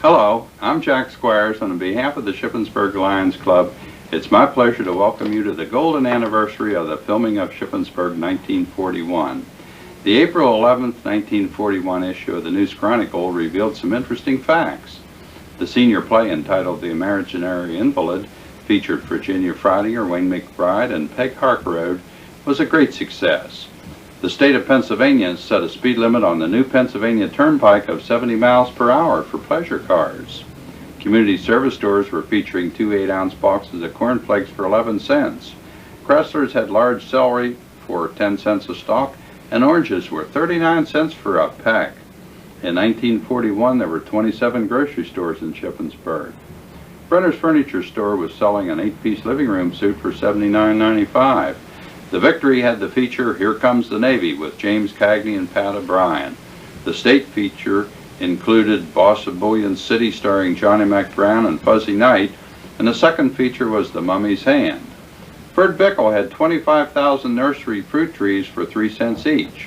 Hello, I'm Jack Squires. On behalf of the Shippensburg Lions Club, it's my pleasure to welcome you to the golden anniversary of the filming of Shippensburg 1941. The April 11th, 1941 issue of the News Chronicle revealed some interesting facts. The senior play entitled The Imaginary Invalid featured Virginia Friday, Wayne McBride, and Peg Harkerode was a great success. The state of Pennsylvania set a speed limit on the new Pennsylvania Turnpike of 70 miles per hour for pleasure cars. Community service stores were featuring 2 8-ounce boxes of corn flakes for 11 cents. Kressler's had large celery for 10 cents a stalk, and oranges were 39 cents for a peck. In 1941, there were 27 grocery stores in Shippensburg. Brenner's Furniture Store was selling an 8-piece living room suite for $79.95. The Victory had the feature Here Comes the Navy with James Cagney and Pat O'Brien. The state feature included Boss of Bullion City starring Johnny McBrown and Fuzzy Knight, and the second feature was The Mummy's Hand. Bert Bickle had 25,000 nursery fruit trees for 3 cents each.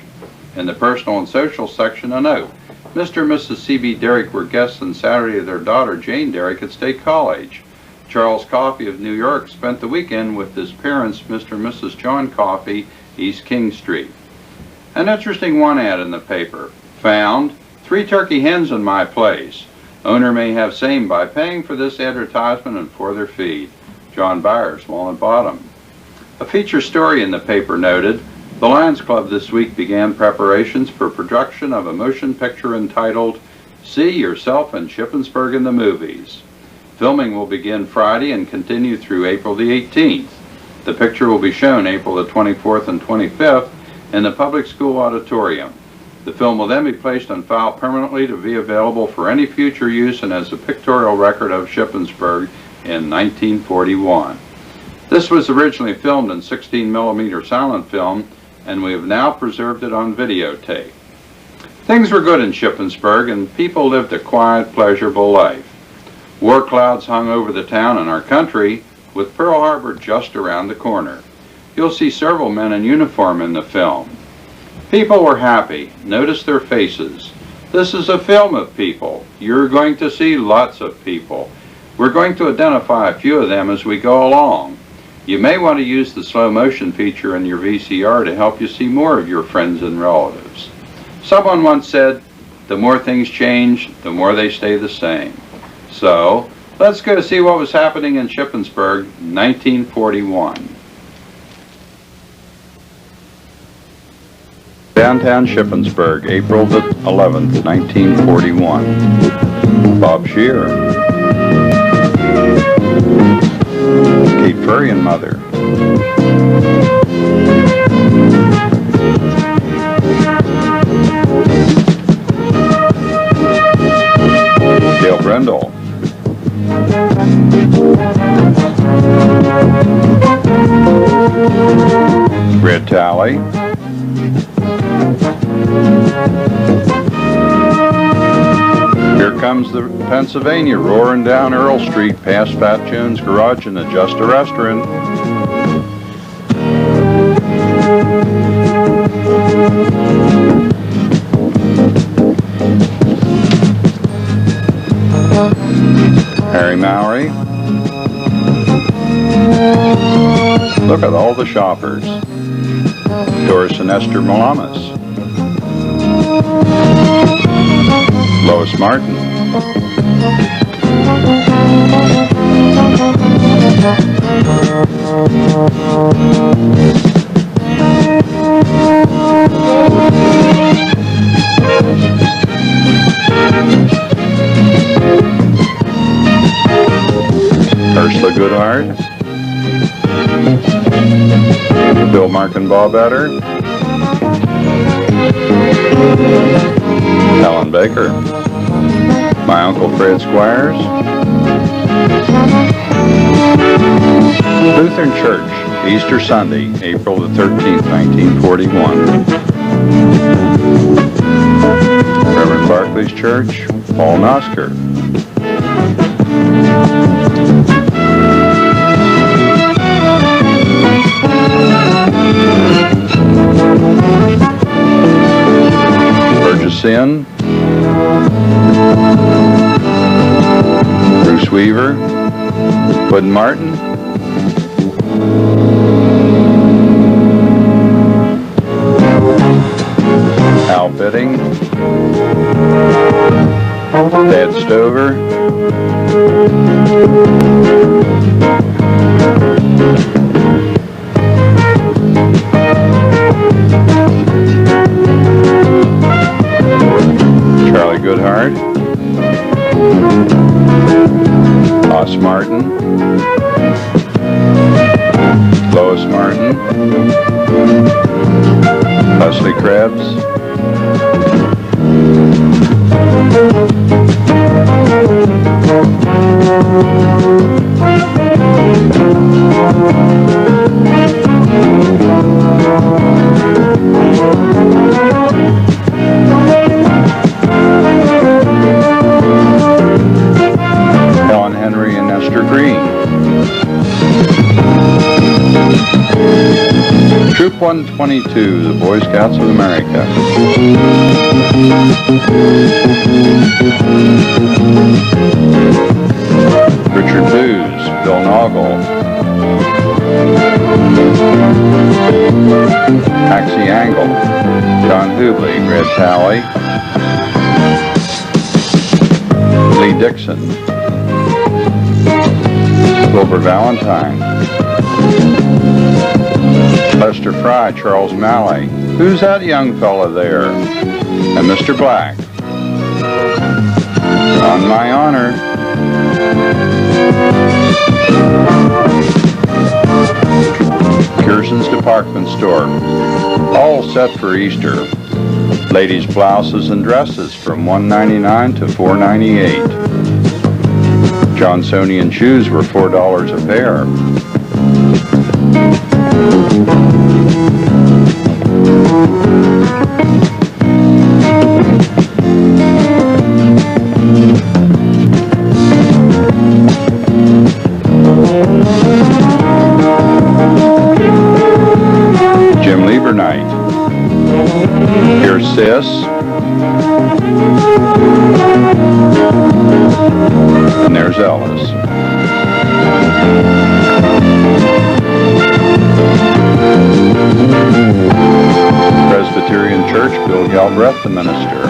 In the personal and social section, a note. Mr. and Mrs. C.B. Derrick were guests on Saturday of their daughter Jane Derrick at State College. Charles Coffey of New York spent the weekend with his parents, Mr. and Mrs. John Coffey, East King Street. An interesting one ad in the paper. Found 3 turkey hens in my place. Owner may have same by paying for this advertisement and for their feed. John Byers, Walnut Bottom. A feature story in the paper noted, the Lions Club this week began preparations for production of a motion picture entitled See Yourself in Shippensburg in the Movies. Filming will begin Friday and continue through April the 18th. The picture will be shown April the 24th and 25th in the public school auditorium. The film will then be placed on file permanently to be available for any future use and as a pictorial record of Shippensburg in 1941. This was originally filmed in 16mm silent film, and we have now preserved it on videotape. Things were good in Shippensburg, and people lived a quiet, pleasurable life. War clouds hung over the town and our country, with Pearl Harbor just around the corner. You'll see several men in uniform in the film. People were happy. Notice their faces. This is a film of people. You're going to see lots of people. We're going to identify a few of them as we go along. You may want to use the slow motion feature in your VCR to help you see more of your friends and relatives. Someone once said, the more things change, the more they stay the same. So, let's go see what was happening in Shippensburg, 1941. Downtown Shippensburg, April the 11th, 1941. Bob Shear. Kate Furry and Mother. Dale Brendel. Red Tally. Here comes the Pennsylvania roaring down Earl Street past Fat Jones' garage and the Just a Restaurant. Harry Mowry. Look at all the shoppers. Doris and Esther Malamas. Lois Martin. Ursula Goodhart. Bill Mark and Bob Etter. Helen Baker. My Uncle Fred Squires. Lutheran Church, Easter Sunday, April the 13th, 1941. Reverend Barclay's Church, Paul Nosker. Burgess Inn. Weaver, Bud Martin, Al Bidding, Thad Stover, Charlie Goodhart, Os Martin, Lois Martin, Leslie Krebs, Helen Henry and Esther Green. Troop 122, the Boy Scouts of America. Richard Booz, Bill Noggle, Maxie Angle, John Hubley, Red Talley, Lee Dixon, Wilbur Valentine, Lester Fry, Charles Malley. Who's that young fella there? And Mr. Black. On my honor. Kirsten's Department Store. All set for Easter. Ladies' blouses and dresses from $1.99 to $4.98. Johnsonian shoes were $4 a pair. Jim Lieber Night. Here's Sis. And there's Ellis. Presbyterian Church, Bill Galbraith, the minister.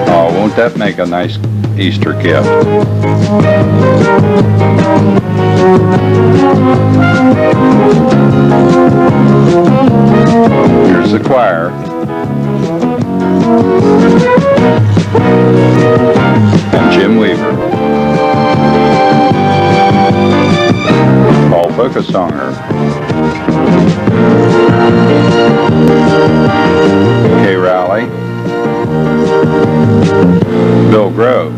Oh, won't that make a nice Easter gift? Here's the choir. And Jim Weaver. Paul Bocasonger. Kay Rowley. Bill Grove.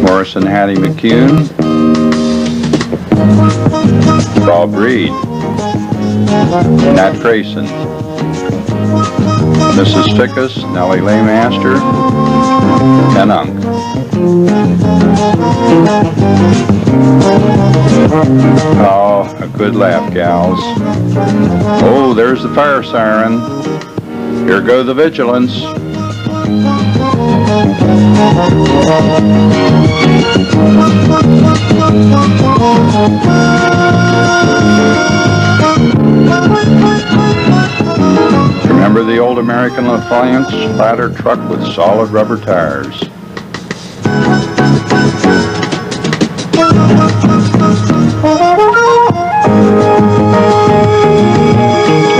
Morrison Hattie McCune. Bob Reed. Nat Grayson. Mrs. Fickus, Nellie Laymaster, and Unc. Oh, a good laugh, gals. Oh, there's the fire siren. Here go the vigilance. Remember the old American Lafayette ladder truck with solid rubber tires?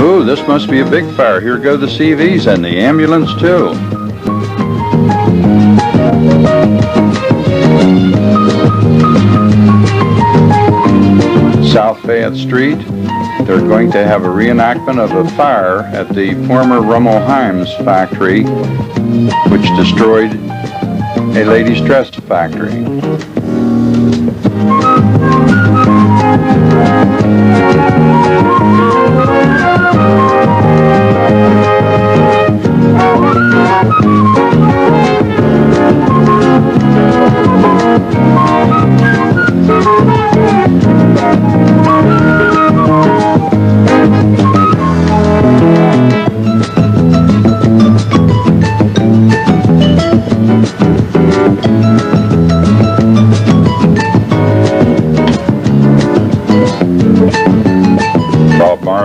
Ooh, this must be a big fire. Here go the CVs and the ambulance too. South Fayette Street. They're going to have a reenactment of a fire at the former Rummel Himes factory, which destroyed a ladies' dress factory.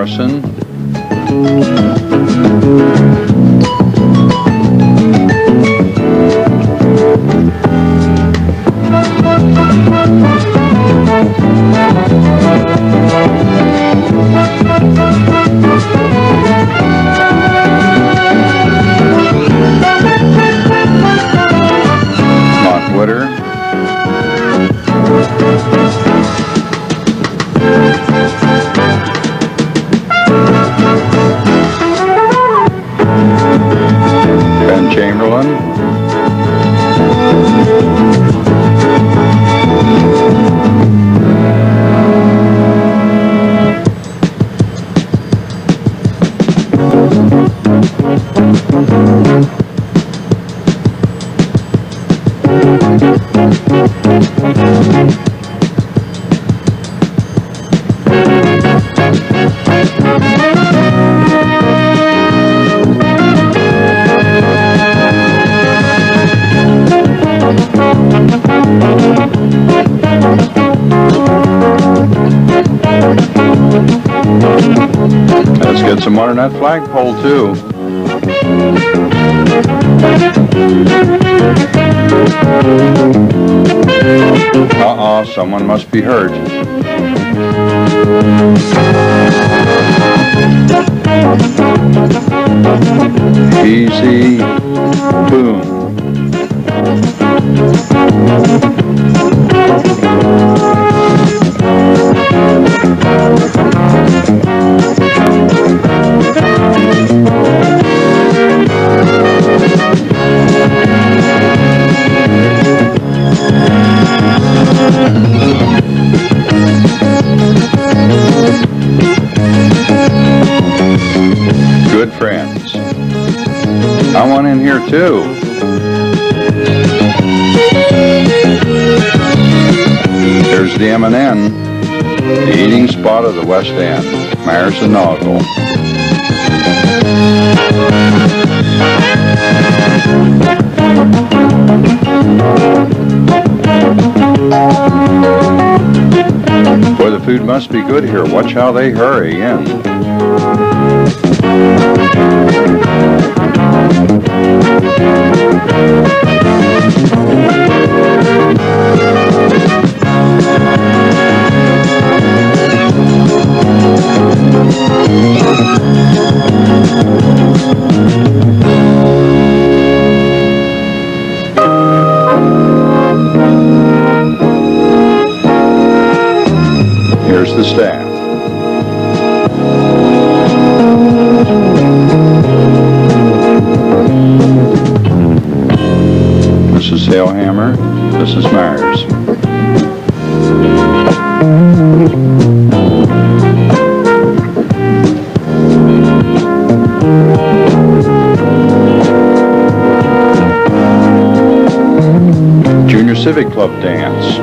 Morrison. Let's get some water in that flagpole too. Uh-oh, someone must be hurt. Easy. Boom. Good friends. I want in here too. There's the M&N, the eating spot of the West End, Myers and Noggle. Boy, the food must be good here. Watch how they hurry in. Here's the staff. Mrs. Halehammer, Mrs. Myers. Junior Civic Club dance.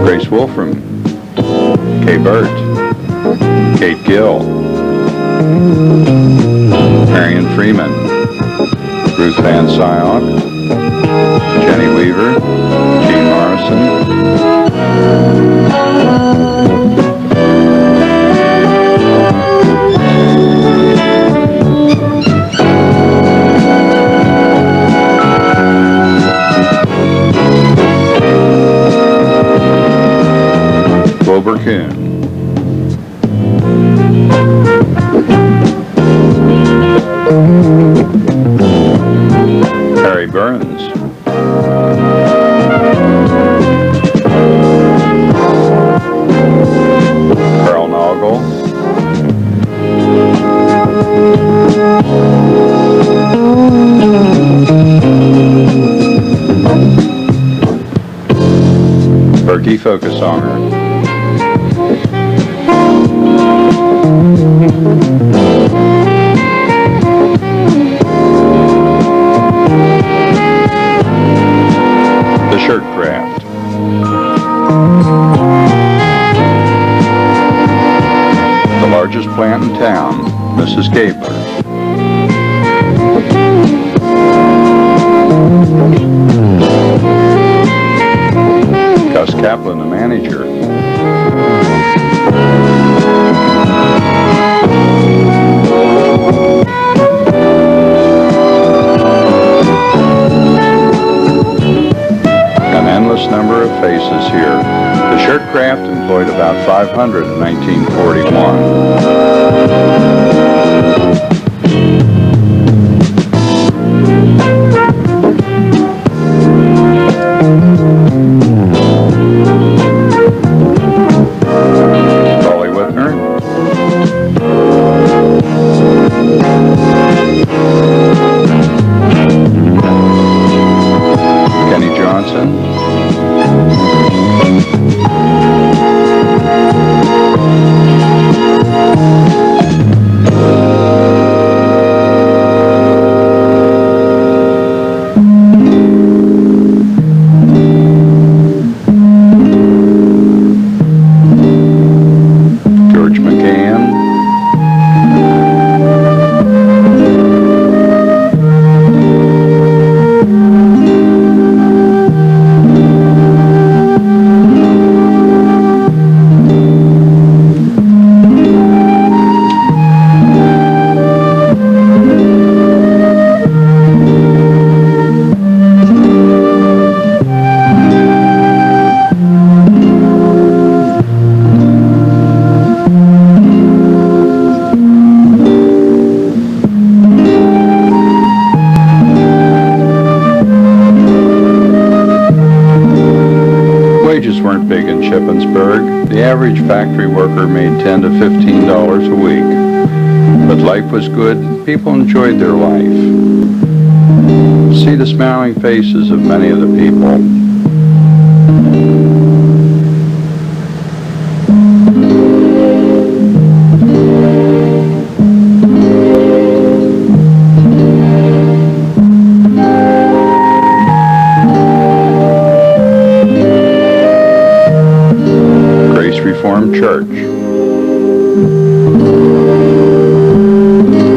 Grace Wolfram, Kay Burt, Kate Gill, Marion Freeman, Ruth Van Syok, Jenny Weaver, Jean Morrison, Wilbur Kuhn. Harry Burns. Carl Noggle. Berkey Focusonger. The Shirt Craft. The largest plant in town, Mrs. Gabler. Gus Kaplan, the manager. 500 in 1941. Wages weren't big in Shippensburg. The average factory worker made $10 to $15 a week. But life was good. People enjoyed their life. See the smiling faces of many of the people. Reformed Church.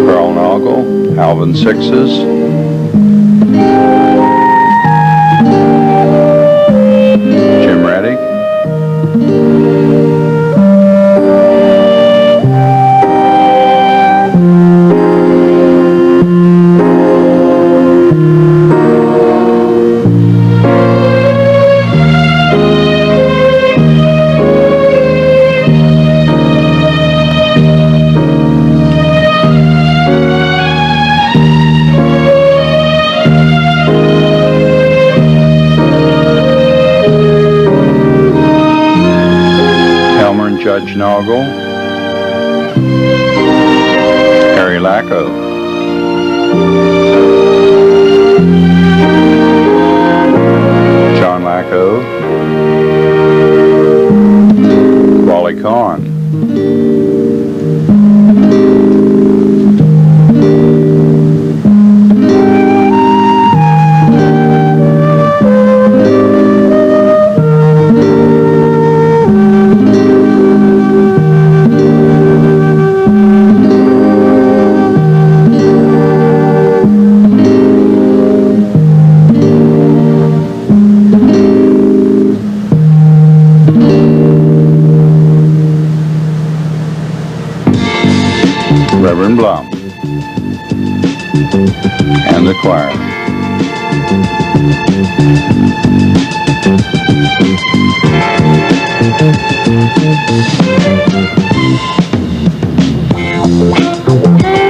Carl Noggle, Alvin Sixes, Jim Reddick, Judge Noggle, Harry Lacko, John Lacko, Wally Kahn, Reverend Blum, and the choir.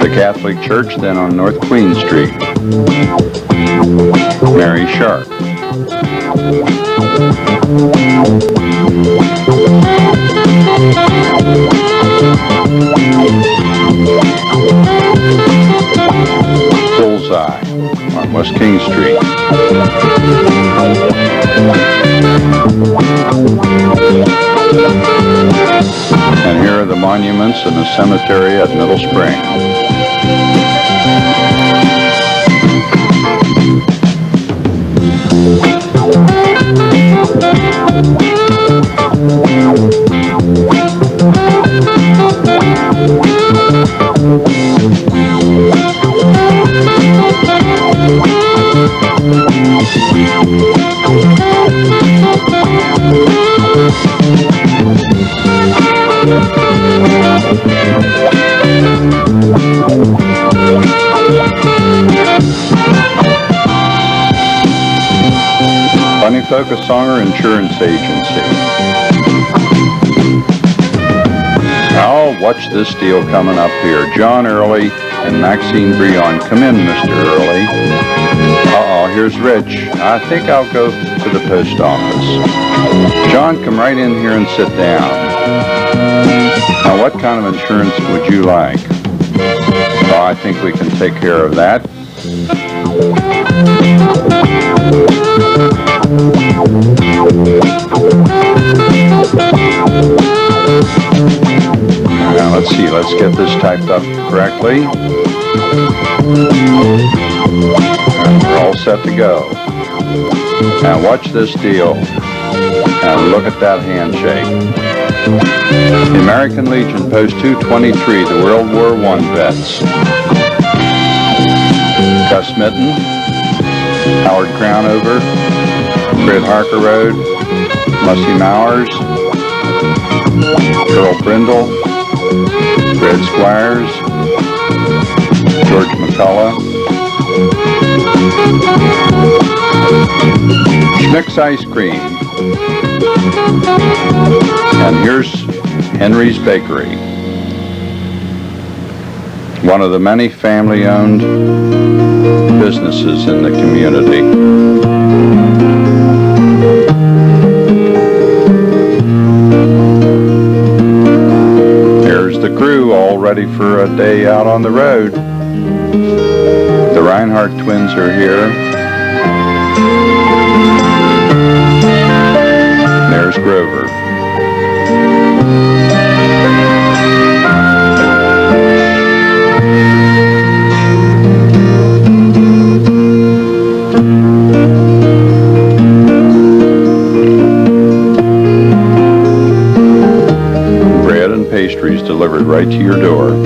The Catholic Church, then on North Queen Street. Mary Sharp. Bullseye on West King Street. And here are the monuments in the cemetery at Middle Spring. Funny Folk, a Songer Insurance Agency. Well, watch this deal coming up here. John Early and Maxine Breon. Come in, Mr. Early. Uh-oh, here's Rich. I think I'll go to the post office. John, come right in here and sit down. Now, what kind of insurance would you like? Well, I think we can take care of that. Now, let's see. Let's get this typed up correctly. We're all set to go. Now, watch this deal. Now, look at that handshake. The American Legion, Post 223, the World War I vets. Gus Mitten, Howard Crownover, Fred Harker Road, Mussie Mowers, Earl Brindle, Jack Squires, George McCullough, Schmick's Ice Cream, and here's Henry's Bakery, one of the many family-owned businesses in the community. Here's the crew all ready for a day out on the road. The Reinhardt twins are here. There's Grover. Bread and pastries delivered right to your door.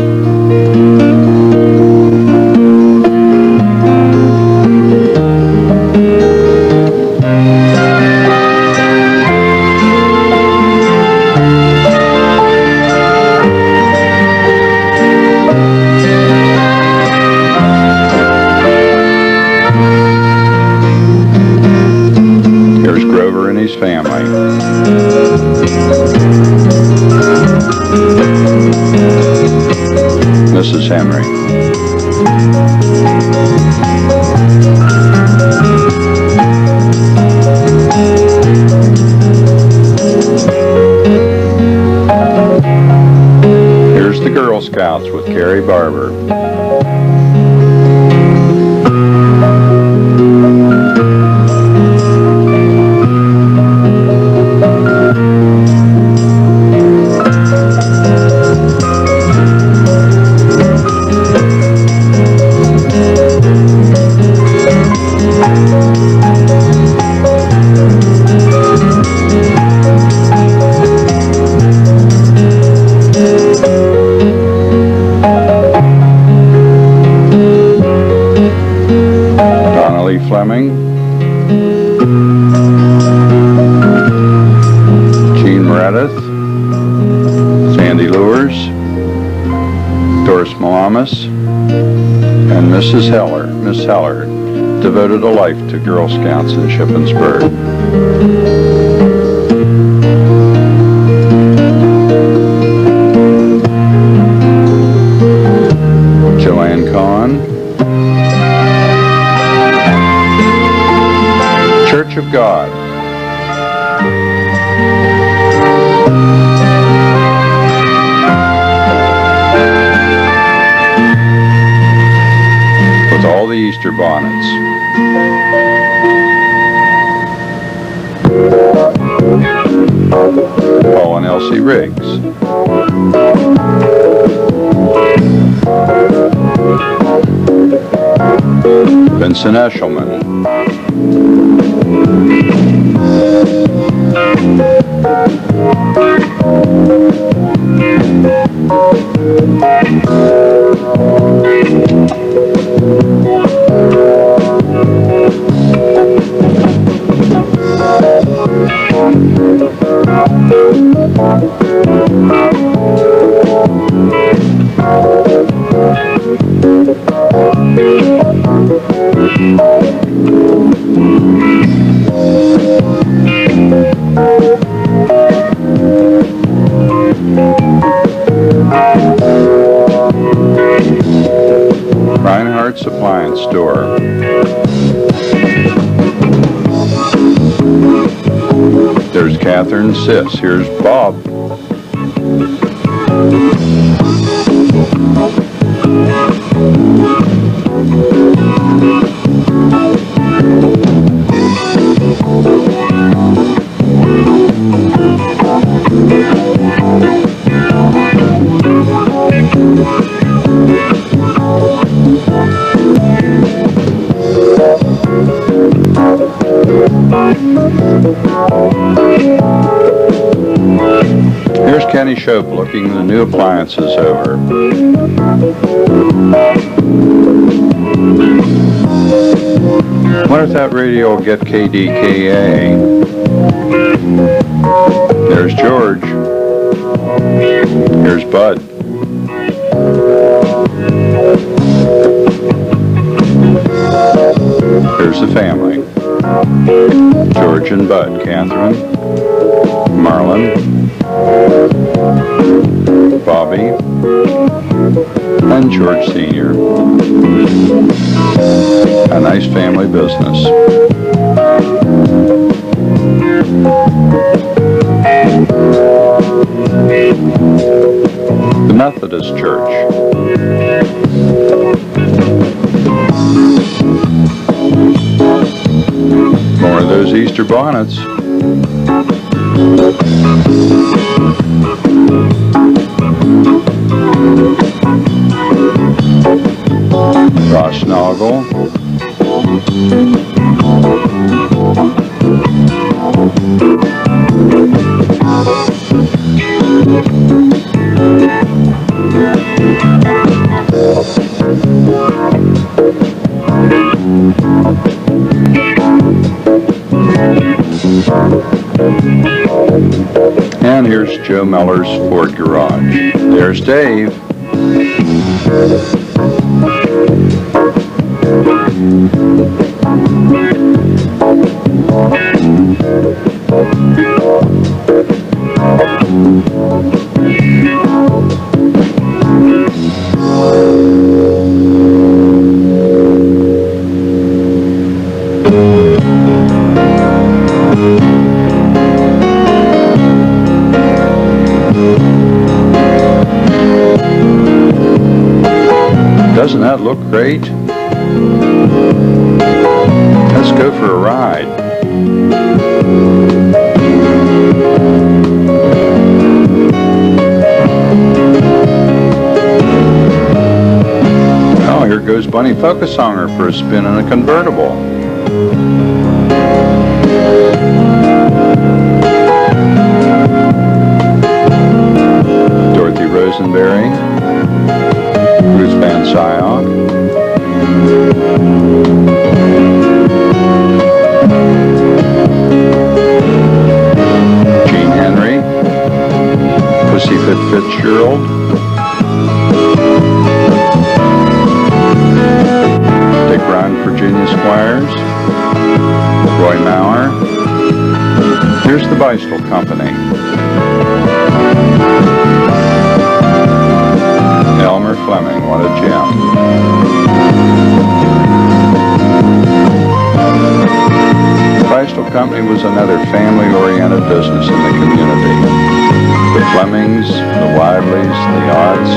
His family. Mrs. Henry. Here's the Girl Scouts with Carrie Barber. Fleming, Gene Meredith, Sandy Lures, Doris Malamas, and Mrs. Heller. Miss Heller devoted a life to Girl Scouts in Shippensburg. Joanne Kahn, Church of God. With all the Easter bonnets. Paul and Elsie Riggs. Vincent Eshelman. Jack's Appliance Store. There's Catherine Sis. Here's Bob. Here's Kenny Shope looking the new appliances over. Wonder if that radio will get KDKA. There's George. Here's Bud. Here's the family. George and Bud, Catherine, Marlon, Bobby, and George Sr. A nice family business. The Methodist Church. More of those Easter bonnets. Rosnagel. And here's Joe Meller's Ford Garage. There's Dave. Doesn't that look great? Let's go for a ride. Oh, here goes Bunny Focusonger for a spin in a convertible. Dorothy Rosenberry. Ruth Van Syog. Gene Henry. Pussyfoot Fitzgerald. Dick Brown, Virginia Squires. Roy Maurer. Here's the Bicycle Company. Elmer Fleming, what a gem. The Bicycle Company was another family-oriented business in the community. The Flemings, the Wadleys, the Odds.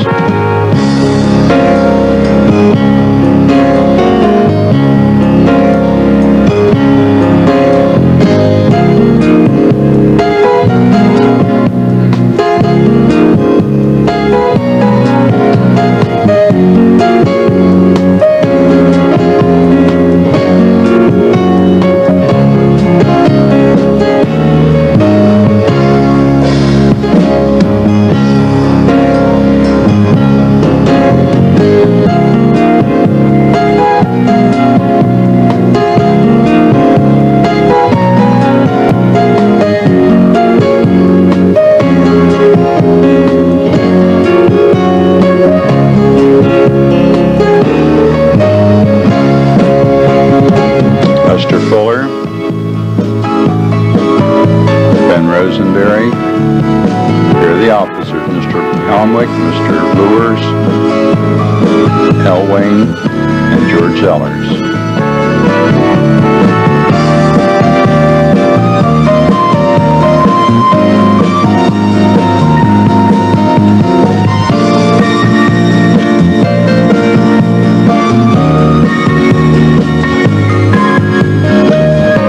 and George Zellers.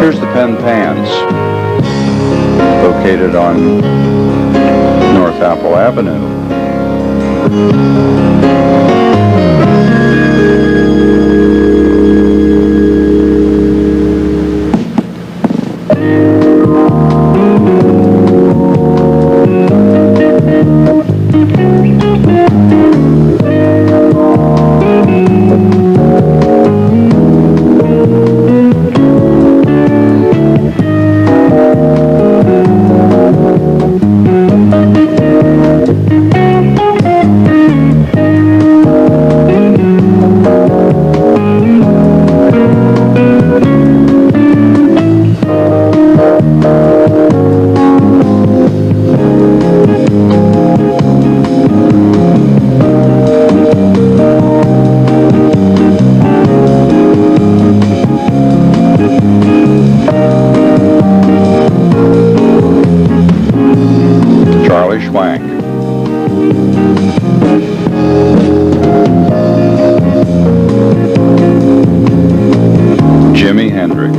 Here's the Penn Pans, located on North Apple Avenue. Jimi Hendrix.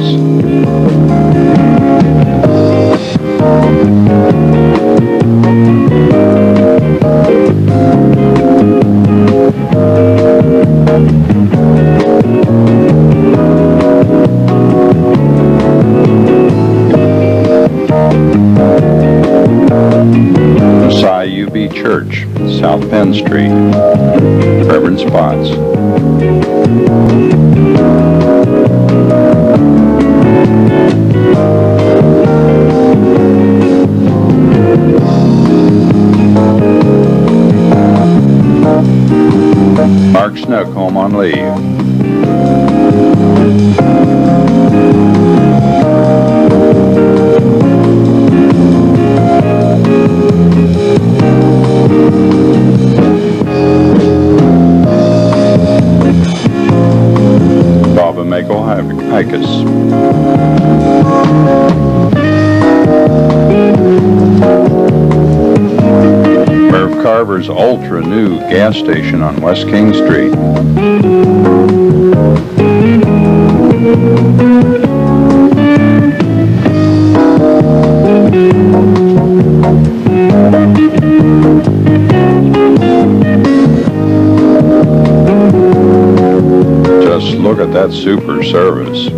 UB Church, South Penn Street, Reverend Spots. Mark Snook home on leave. Bob and Michael Hikus. Merv Carver's ultra new gas station on West King Street. Just look at that super service.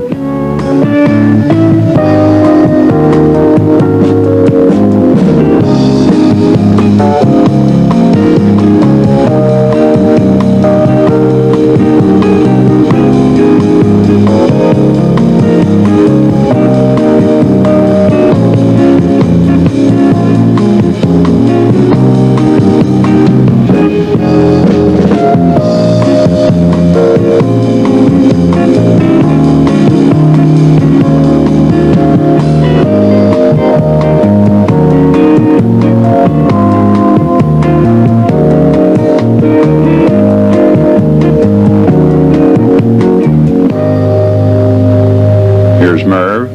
Here's Merv,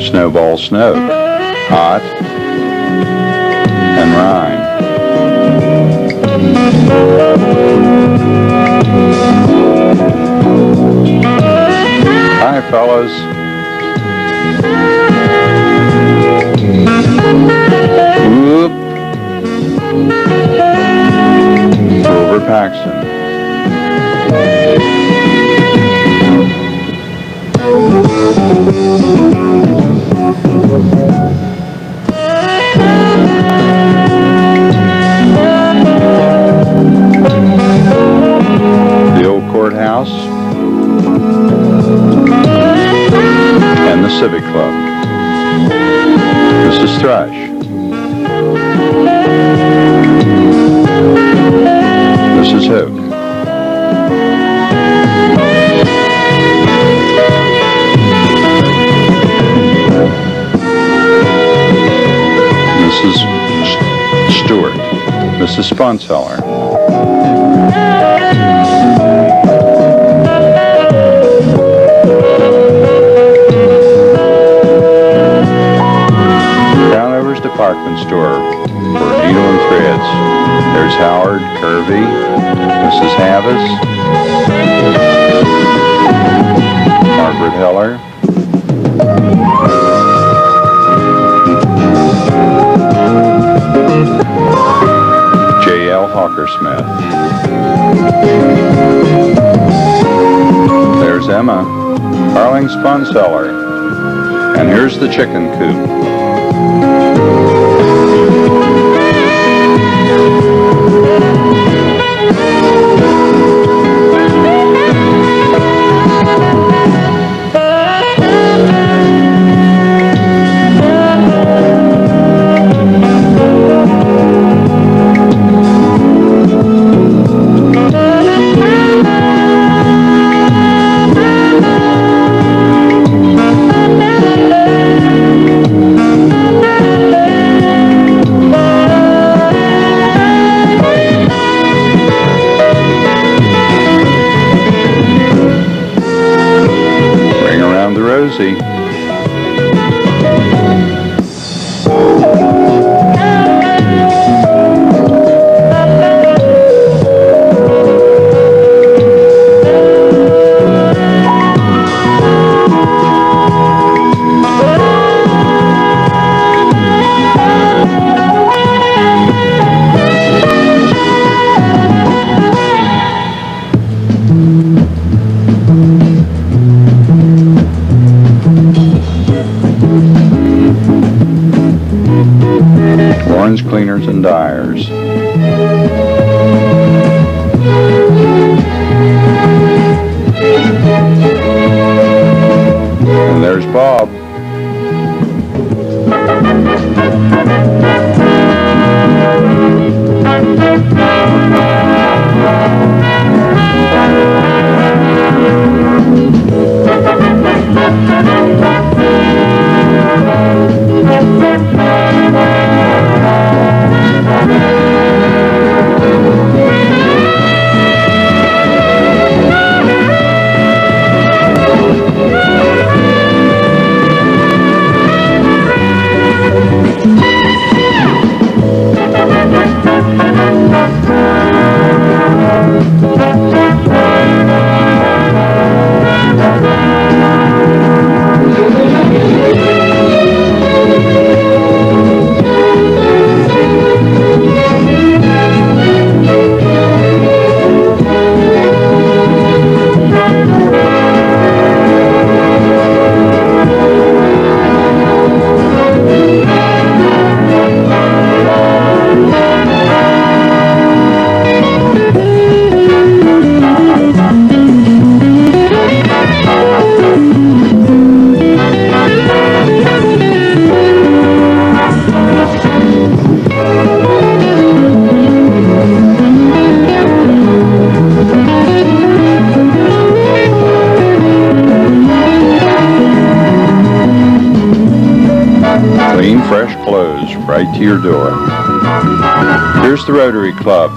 Snowball Snoke, Hot, and Rhyme. Hi, fellas. Whoop. Over Paxton. The old courthouse and the Civic Club. Mrs. Thrush. Mrs. Hook. Mrs. Stewart, Mrs. Spunseller. department store for needle and threads. There's Howard, Kirby, Mrs. Havis, Margaret Heller, J.L. Hawkersmith. There's Emma, Carling Spun Seller. And here's the chicken coop. Rosie. Cleaners and dyers. And there's Bob. Fresh clothes right to your door. Here's the Rotary Club.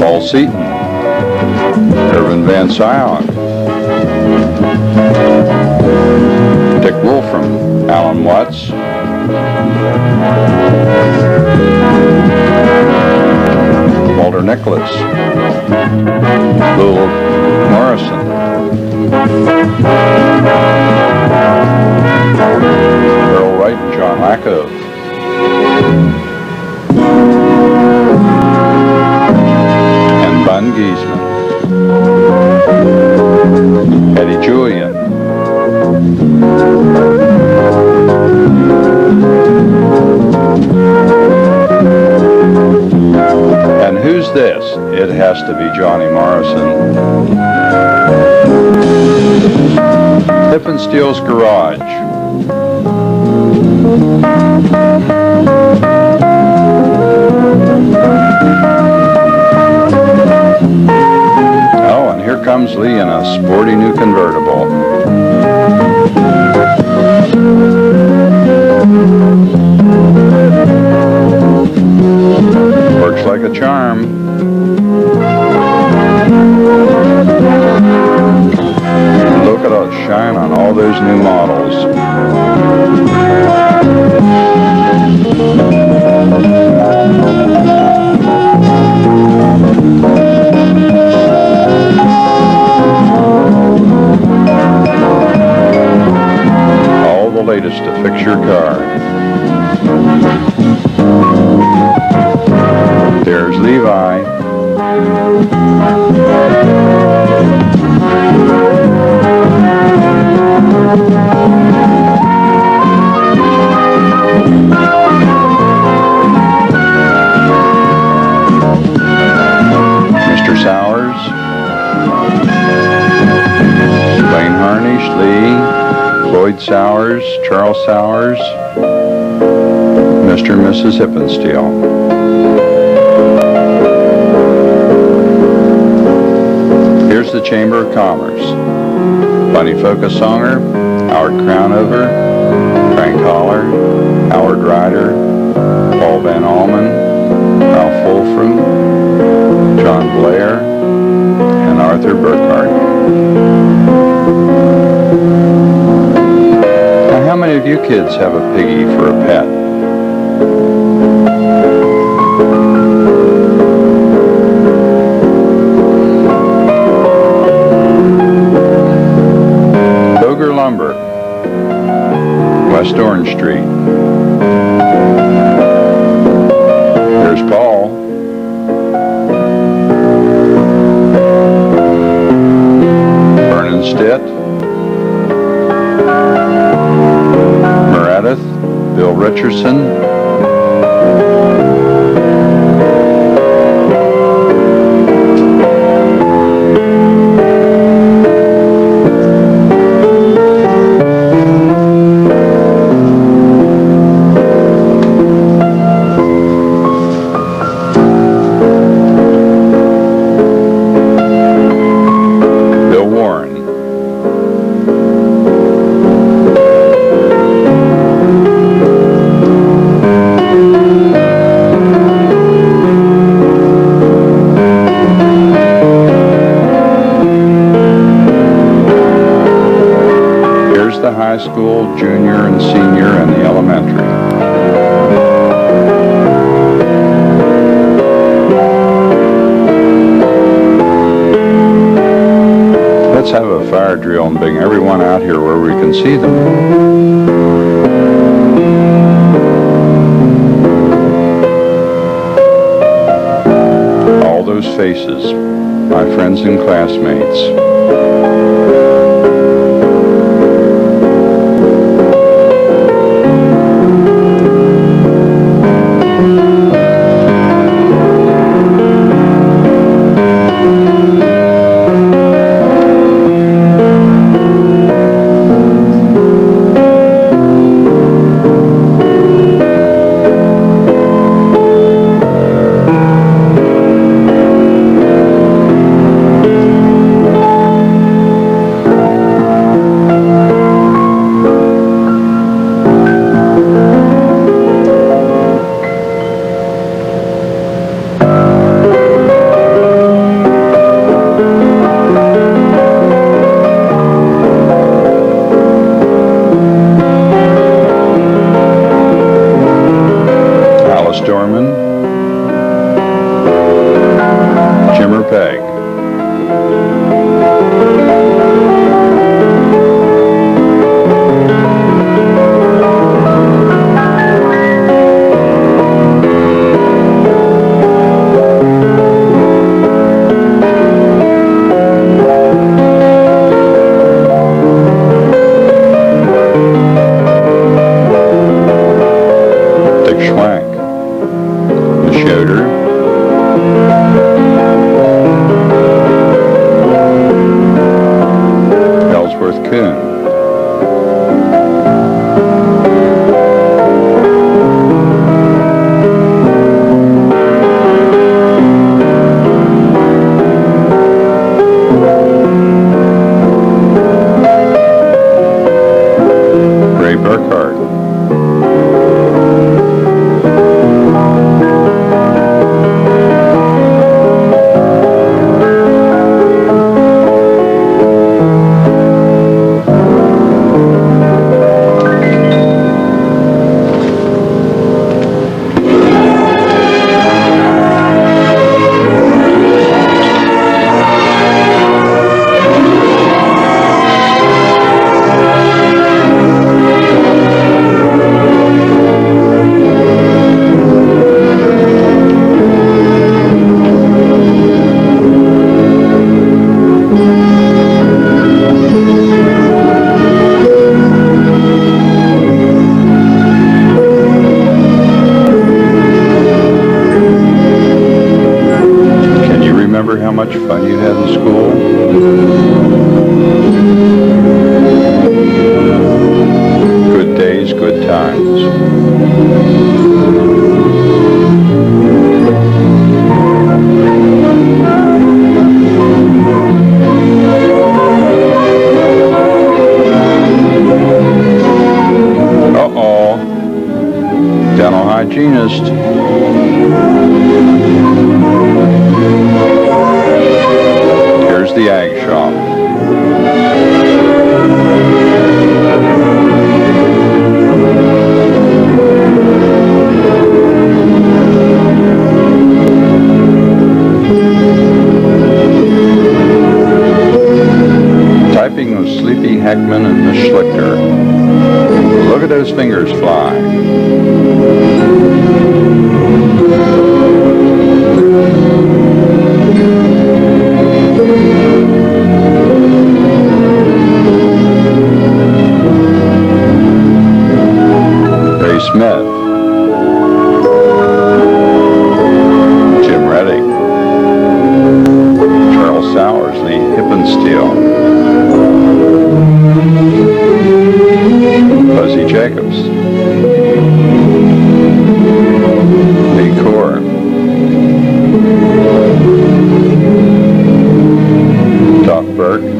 Paul Seaton, Irvin Van Scion, Dick Wolfram, Alan Watts, Walter Nicholas, Lowell Morrison, Earl Wright and John Lacko, and Bun Giesman, Eddie Julian, and who's this? It has to be Johnny Morrison. Hippensteel's Garage. Oh, and here comes Lee in a sporty new convertible. Works like a charm. Look at the shine on all those new models. Levi. Mr. Sowers. Blaine Harnish, Lee, Lloyd Sowers, Charles Sowers, Mr. and Mrs. Hippensteel. Here's the Chamber of Commerce. Bunny Focus Songer, Howard Crownover, Frank Holler, Howard Ryder, Paul Van Allman, Ralph Wolfram, John Blair, and Arthur Burkhart. Now, how many of you kids have a piggy for a pet? Boger Lumber, West Orange Street. There's Paul. Vernon Stitt. Meredith. Bill Richardson. The high school, junior and senior, and the elementary. Let's have a fire drill and bring everyone out here where we can see them. All those faces, my friends and classmates. Dorman, Jimmer Pegg. Dick Schwank. Schroeder, Ellsworth Kuhn, Ray Burkhart, remember how much fun you had in school? Good days, good times. Uh-oh. Dental hygienist. Here's the ag shop. Typing with Sleepy Heckman and the Schlichter. Look at those fingers fly. Ray Smith. Jim Reddick. Charles Sowers, Lee Hippensteel. Fuzzy Jacobs. Lee Core. Doc Burke.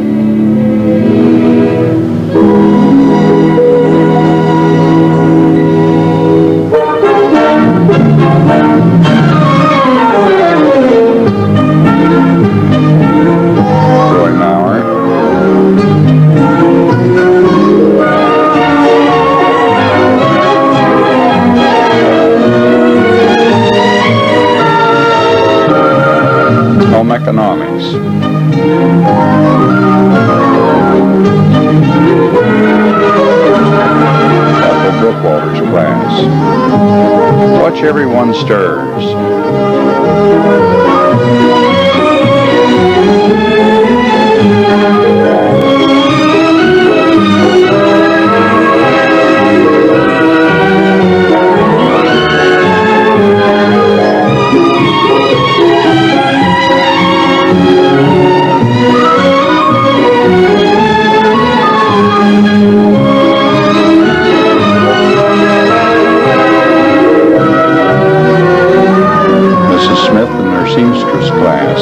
Roy Maurer. Home economics. Arthur Brookwalter's class. Watch everyone stirs. Mrs. Smith and her seamstress class.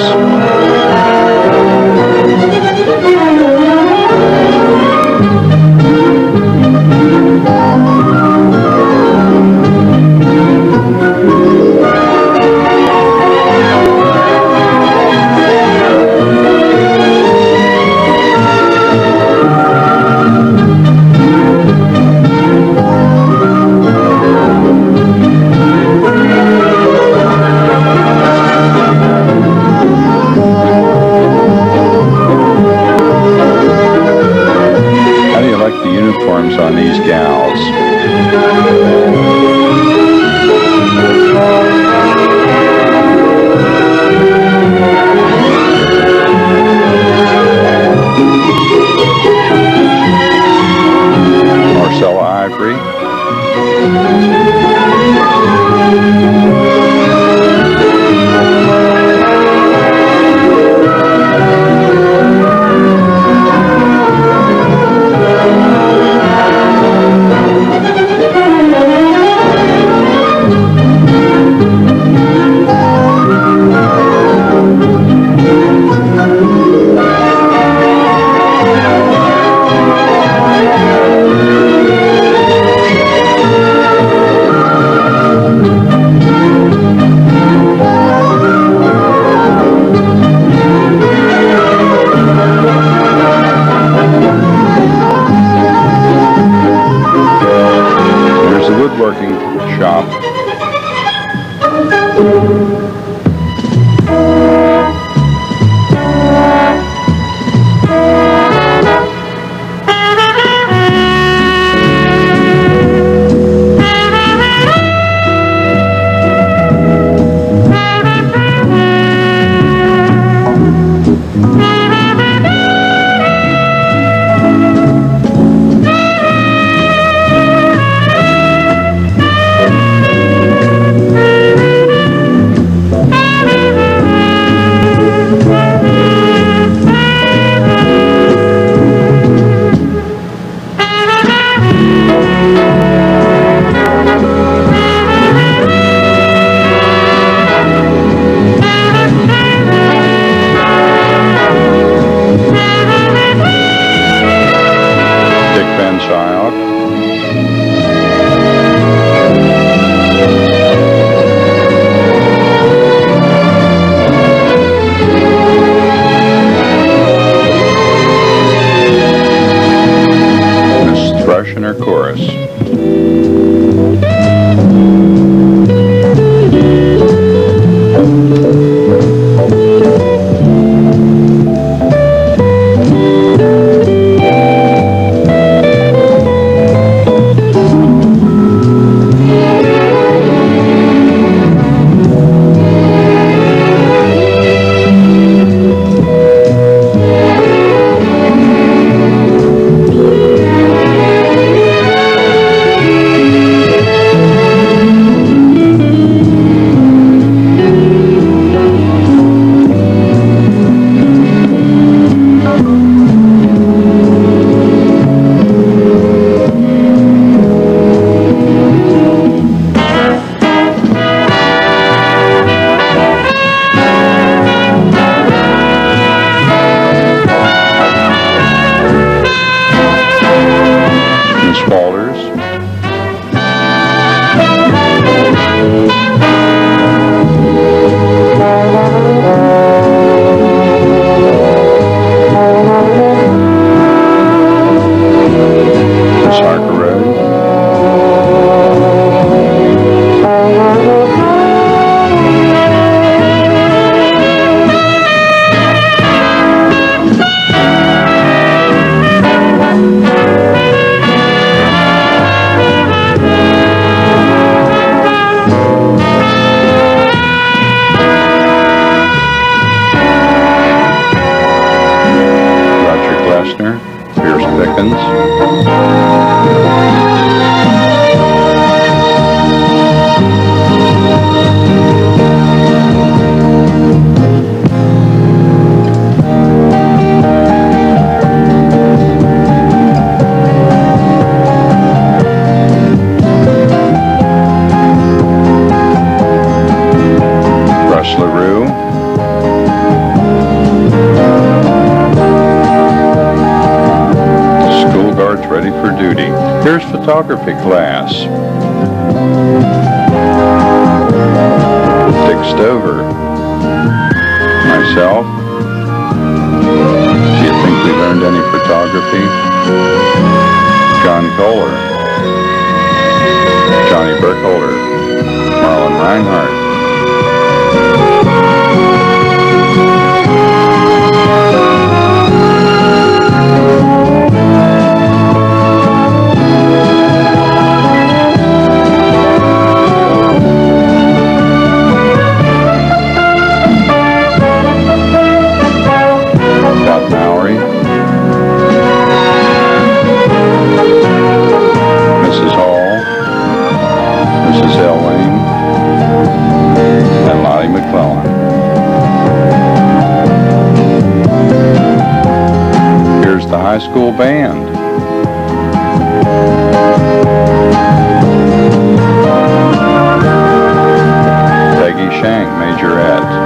for duty. Here's photography class. Dick Stover. Myself. Do you think we learned any photography? John Kohler. Johnny Burkholder. Marlon Reinhardt. High school band. Peggy Shank, majorette.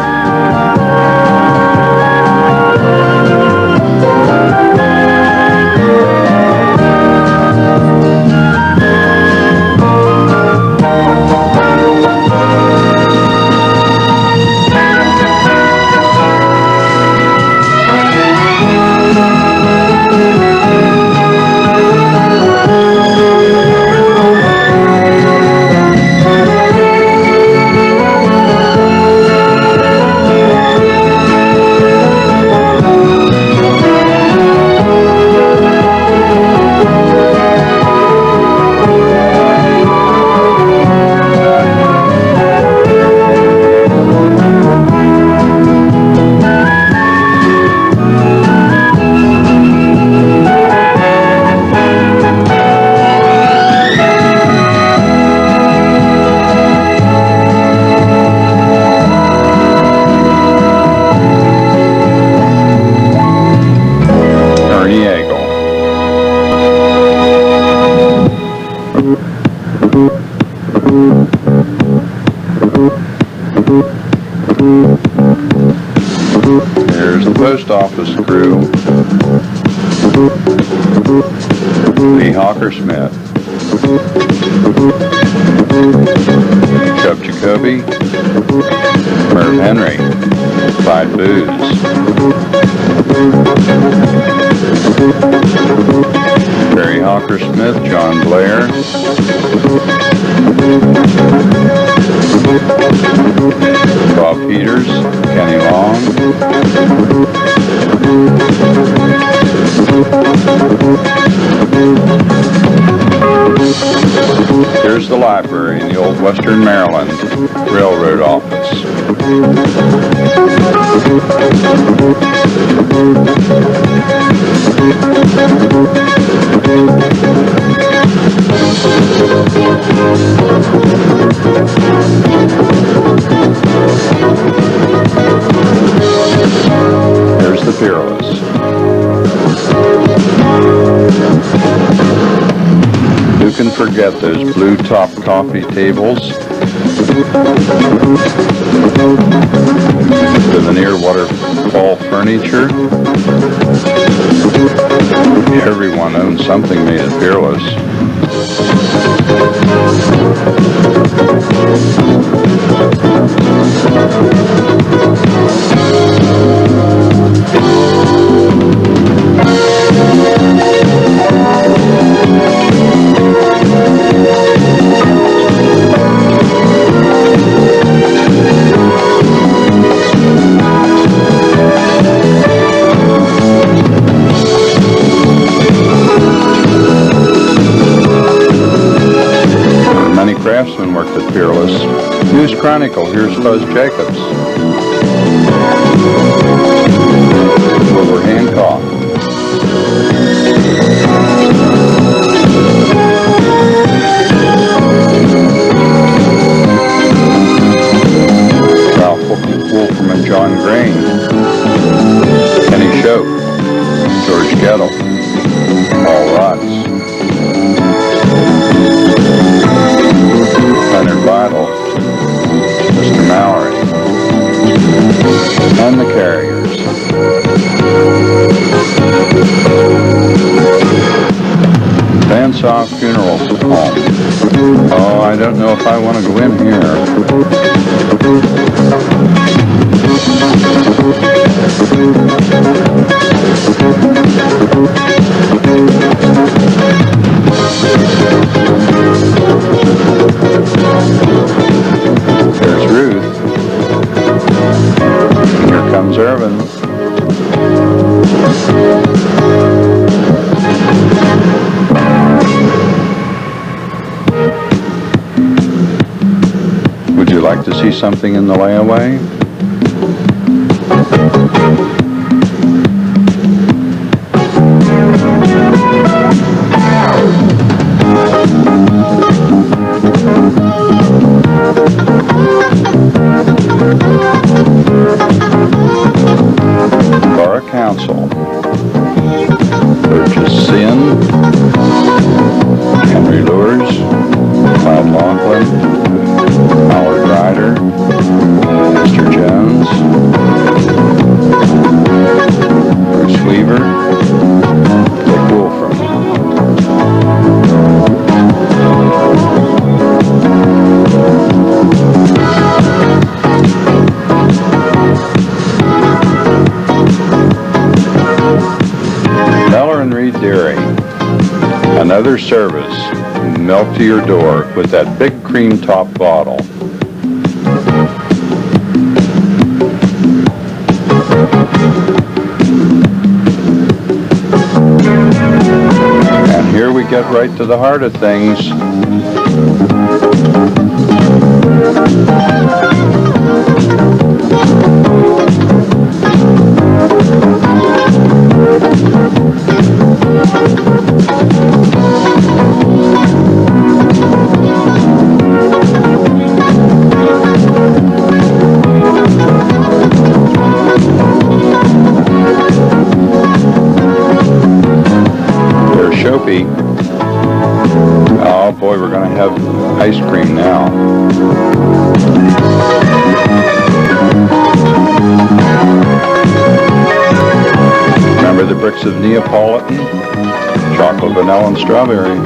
There's the post office crew. Lee Hawker Smith. Chubb Jacoby. Merv Henry. Clyde Booz. Terry Hawker Smith. John Blair. Bob Peters, Kenny Long, here's the library in the old Western Maryland Railroad office. There's the Peerless. Who can forget those blue top coffee tables? The veneer waterfall furniture. Everyone owns something made at Peerless. Craftsmen worked at Peerless. News Chronicle, here's Buzz Jacobs. Wilbur Hancock. Ralph Wolfram and John Grain. Kenny Shope. George Gettle. Paul Rotz. Leonard Lytle, Mr. Mallory, and the Carriers. don't know if I want to go in here. There's Ruth. Here comes Irvin. Would you like to see something in the layaway? Borough Council. Purchase Sin, Henry Lures, Clyde Laughlin, Howard Ryder, Mr. Jones, Bruce Weaver, Dick Wolfram. Meller and Reed Dairy. Another service. Milk to your door with that big cream top bottle. And here we get right to the heart of things. Shopee. Oh boy, we're going to have ice cream now. Remember the bricks of Neapolitan? Chocolate, vanilla, and strawberry.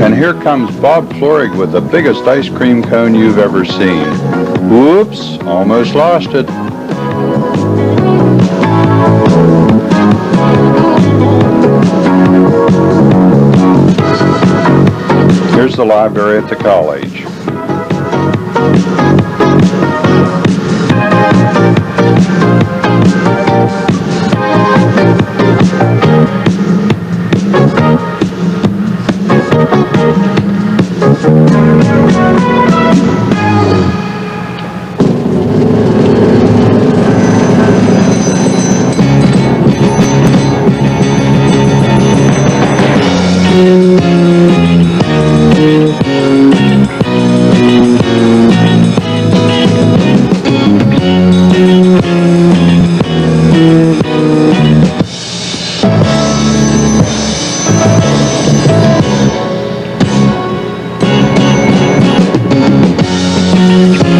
And here comes Bob Florig with the biggest ice cream cone you've ever seen. Whoops, almost lost it. Here's the library at the college.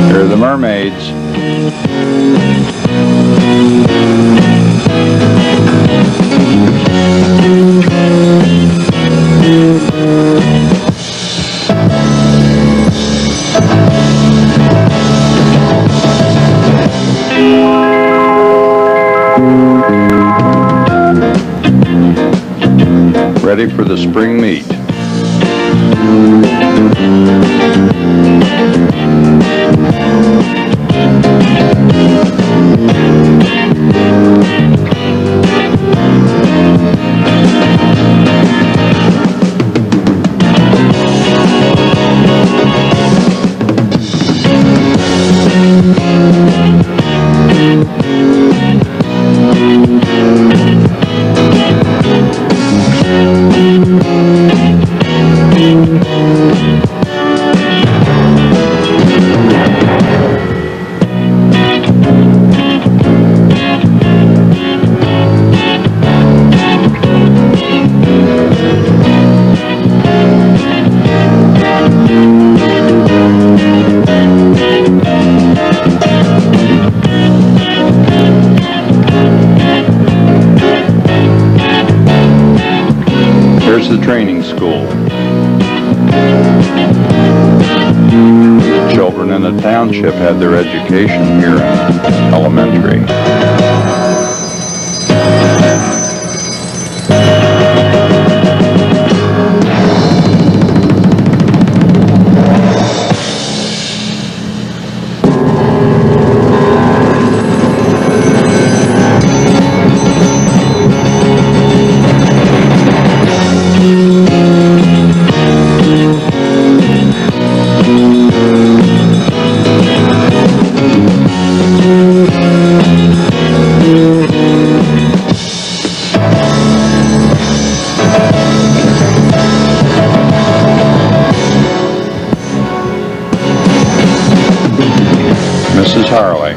Here are the mermaids. Ready for the spring meet. Children in the township had their education here in elementary. Mrs. Harley.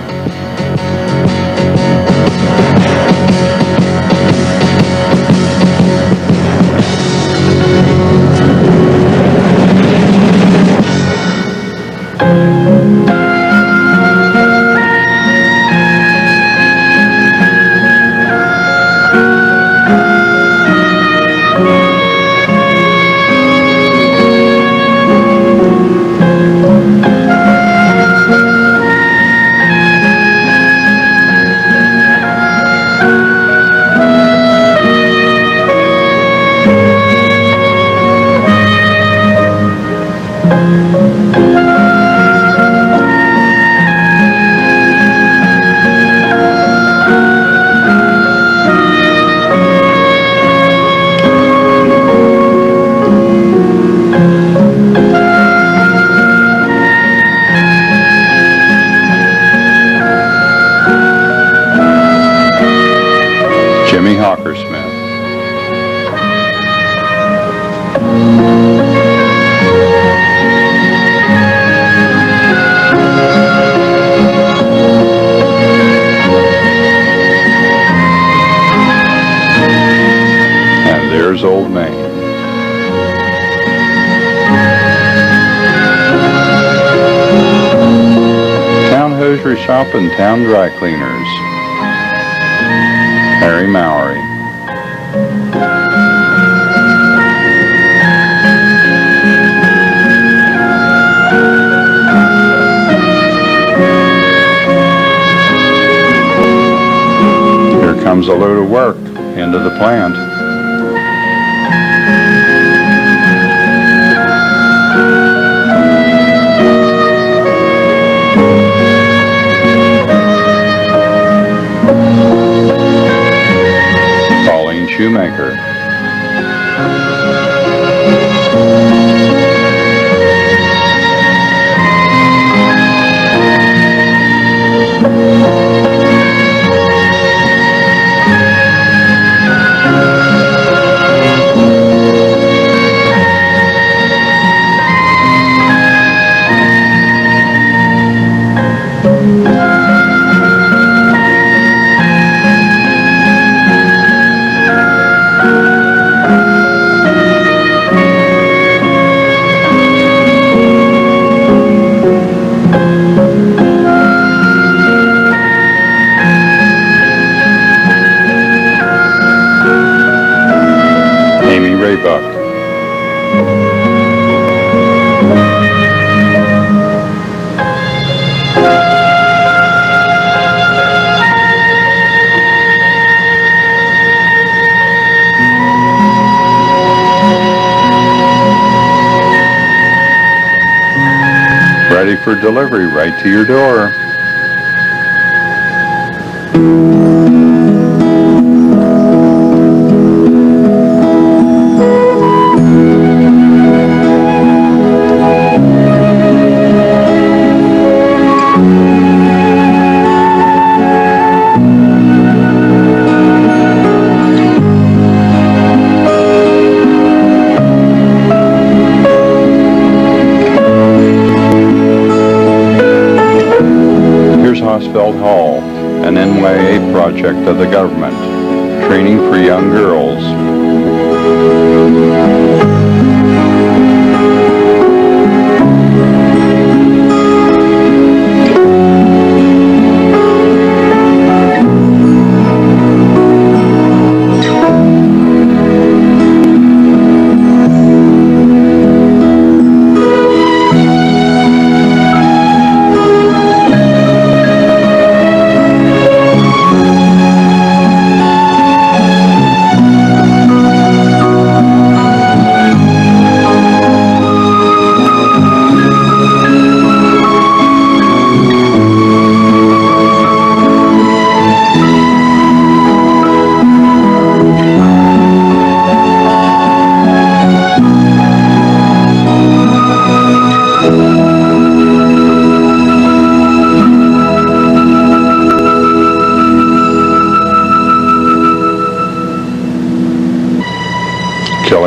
Old Main. Town Hosiery Shop and Town Dry Cleaners. Harry Mowry. Here comes a load of work into the plant. Shoemaker. Ready for delivery right to your door. Hosfeld Hall, an NYA project of the government, training for young girls.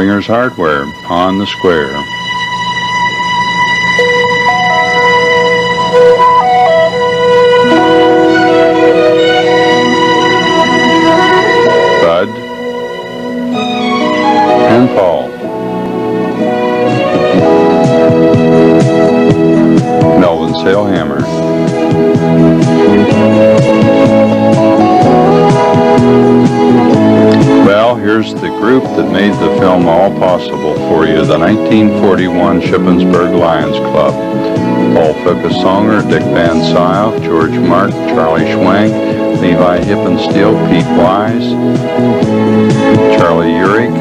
Swingers Hardware on the square. Bud and Paul. Melvin Sailhammer. Well, here's the group that made the film all possible for you, the 1941 Shippensburg Lions Club. Paul Focus Songer, Dick Van Syle, George Mark, Charlie Schwank, Levi Hippensteel, Pete Wise, Charlie Urich,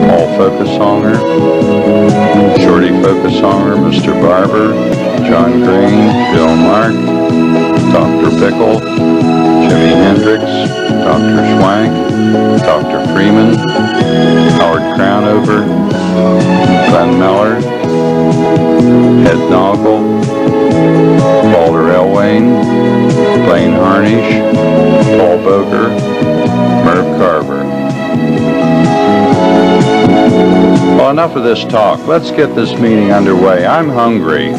Paul Focus Songer, Shorty Focus Songer, Mr. Barber, John Green, Bill Mark, Dr. Bickle, Jimi Hendrix, Dr. Schwank, Dr. Freeman, Howard Crownover, Glenn Miller, Ed Noggle, Walter Elwayne, Blaine Harnish, Paul Boger, Merv Carver. Well, enough of this talk. Let's get this meeting underway. I'm hungry.